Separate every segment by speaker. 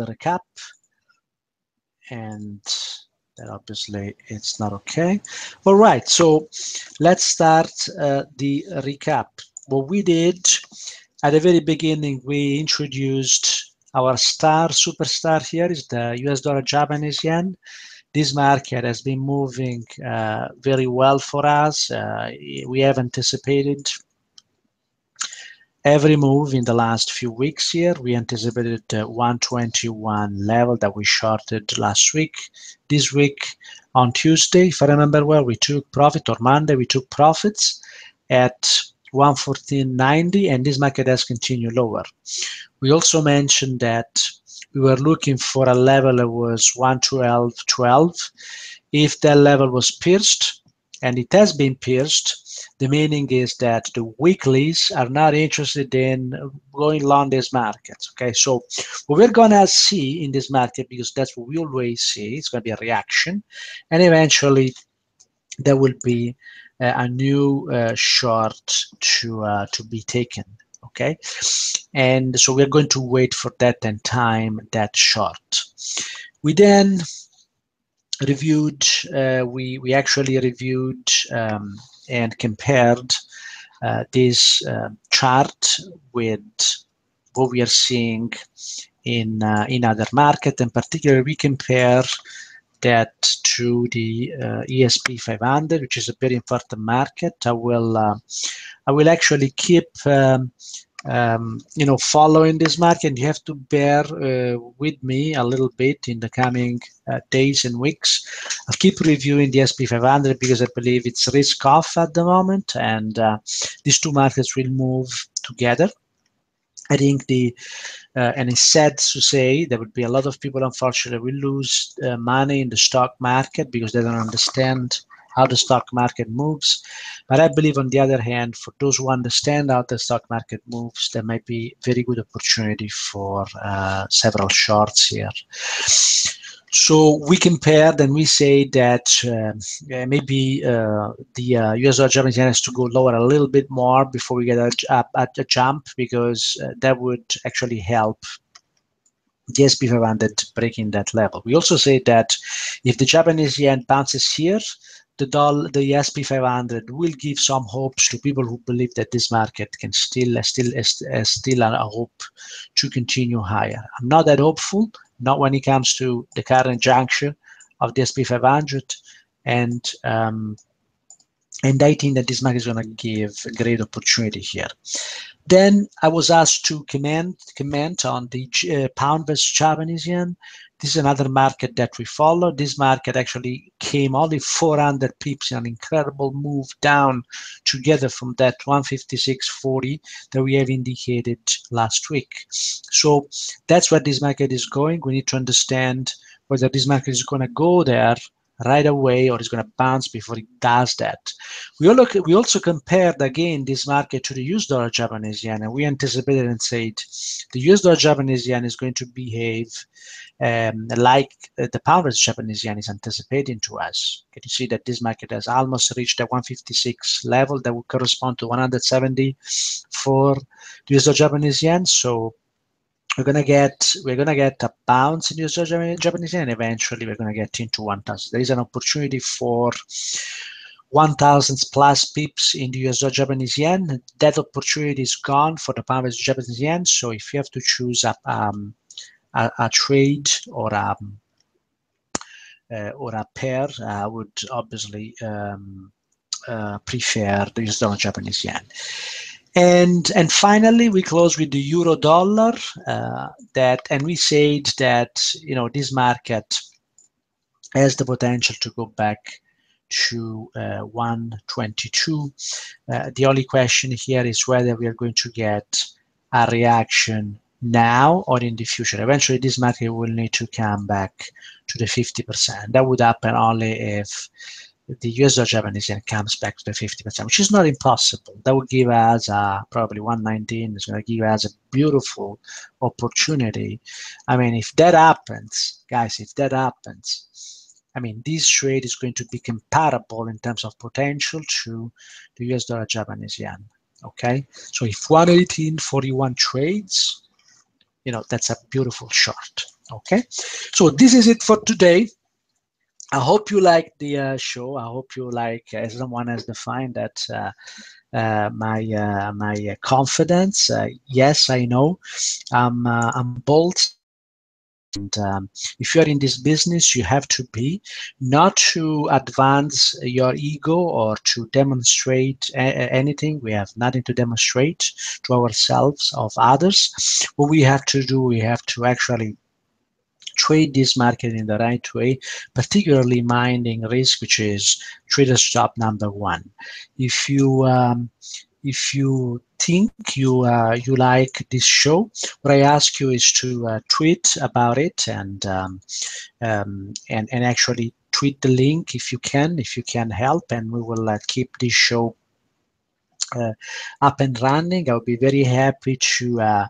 Speaker 1: the recap, and that obviously it's not okay. All right, so let's start the recap. What we did at the very beginning, we introduced our superstar here is the US dollar Japanese yen. This market has been moving very well for us. We have anticipated every move in the last few weeks here. We anticipated the 121 level that we shorted last week. This week on Tuesday, if I remember well, we took profit, or Monday, we took profits at 114.90, and this market has continued lower. We also mentioned that we were looking for a level that was 112.12. If that level was pierced, and it has been pierced, the meaning is that the weeklies are not interested in going long these markets. Okay, so what we're gonna see in this market, because that's what we always see, it's gonna be a reaction, and eventually there will be a new short to be taken. Okay, and so we're going to wait for that and time that short. We then reviewed, we actually reviewed and compared this chart with what we are seeing in other markets, and particularly we compare that to the ESP 500, which is a very important market. I will actually keep following this market. You have to bear with me a little bit in the coming days and weeks. I'll keep reviewing the SP 500 because I believe it's risk off at the moment, and these two markets will move together. I think and it's sad to say, there would be a lot of people, unfortunately, will lose money in the stock market because they don't understand how the stock market moves. But I believe, on the other hand, for those who understand how the stock market moves, there might be very good opportunity for several shorts here. So we compared and we say that maybe the US dollar Japanese yen has to go lower a little bit more before we get a jump, because that would actually help the SP 500 breaking that level. We also say that if the Japanese yen bounces here, the SP 500 will give some hopes to people who believe that this market can still a hope to continue higher. I'm not that hopeful, not when it comes to the current juncture of the SP 500, and I think that this market is going to give a great opportunity here. Then I was asked to comment on the pound versus Japanese yen. This is another market that we follow. This market actually came only 400 pips in an incredible move down together from that 156.40 that we have indicated last week. So that's where this market is going. We need to understand whether this market is going to go there right away or is going to bounce before it does that. We also compared again this market to the US dollar Japanese yen, and we anticipated and said the US dollar Japanese yen is going to behave like the pound versus Japanese yen is anticipating to us. Can you see that this market has almost reached the 156 level that would correspond to 170 for the US dollar Japanese yen? So we're gonna get a bounce in US dollar Japanese yen, and eventually we're gonna get into 1,000. There is an opportunity for 1,000 plus pips in the US dollar Japanese yen. That opportunity is gone for the pound versus Japanese yen. So if you have to choose a trade or a pair, I would obviously prefer the US dollar Japanese yen. And finally, we close with the euro dollar. And we said that this market has the potential to go back to 122. The only question here is whether we are going to get a reaction now or in the future. Eventually, this market will need to come back to the 50%. That would happen only if the US dollar Japanese yen comes back to the 50%, which is not impossible. That would give us probably 119. It's going to give us a beautiful opportunity. I mean, if that happens, guys, this trade is going to be comparable in terms of potential to the US dollar Japanese yen. Okay, so if 118.41 trades, that's a beautiful short. Okay, so this is it for today. I hope you like the show. I hope you like, as someone has defined that, my confidence. Yes, I know I'm bold sometimes, and if you are in this business, you have to be, not to advance your ego or to demonstrate anything. We have nothing to demonstrate to ourselves of others. What we have to do, we have to actually trade this market in the right way, particularly minding risk, which is trader's job number one. If you think you like this show, what I ask you is to tweet about it, and actually tweet the link if you can help, and we will keep this show uh, up and running. I would be very happy to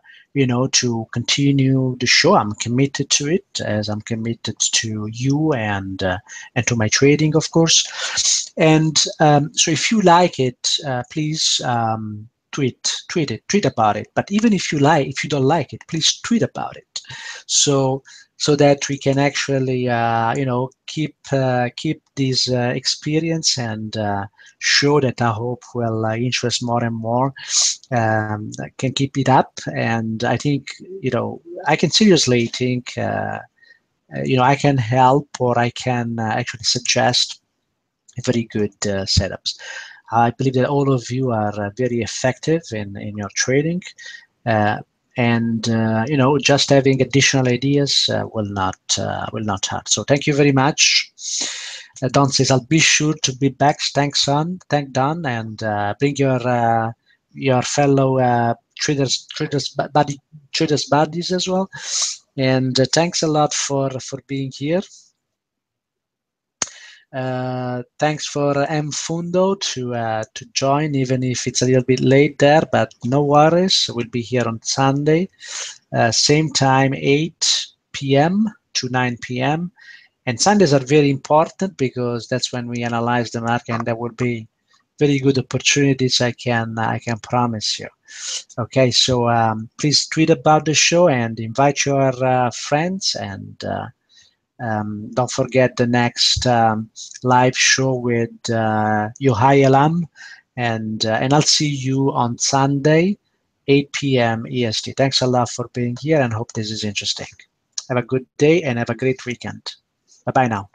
Speaker 1: to continue the show. I'm committed to it, as I'm committed to you and to my trading, of course. And so if you like it, please tweet about it. But even if you don't like it, please tweet about it. So that we can actually keep this experience, and show that I hope will interest more and more, can keep it up. And I think, I can seriously think, I can help, or I can actually suggest very good setups. I believe that all of you are very effective in your trading, uh, and just having additional ideas will not hurt. So thank you very much. Don says, I'll be sure to be back. Thanks, son. Thank Don, and bring your fellow traders buddies as well. And thanks a lot for being here. Thanks for M Fundo to join, even if it's a little bit late there, but no worries. We'll be here on Sunday, same time, 8 p.m. to 9 p.m. And Sundays are very important because that's when we analyze the market, and there will be very good opportunities. I can promise you. Okay, so please tweet about the show and invite your friends, and don't forget the next live show with Yohai Elam, and I'll see you on Sunday, 8 p.m. EST. Thanks a lot for being here, and hope this is interesting. Have a good day and have a great weekend. Bye bye now.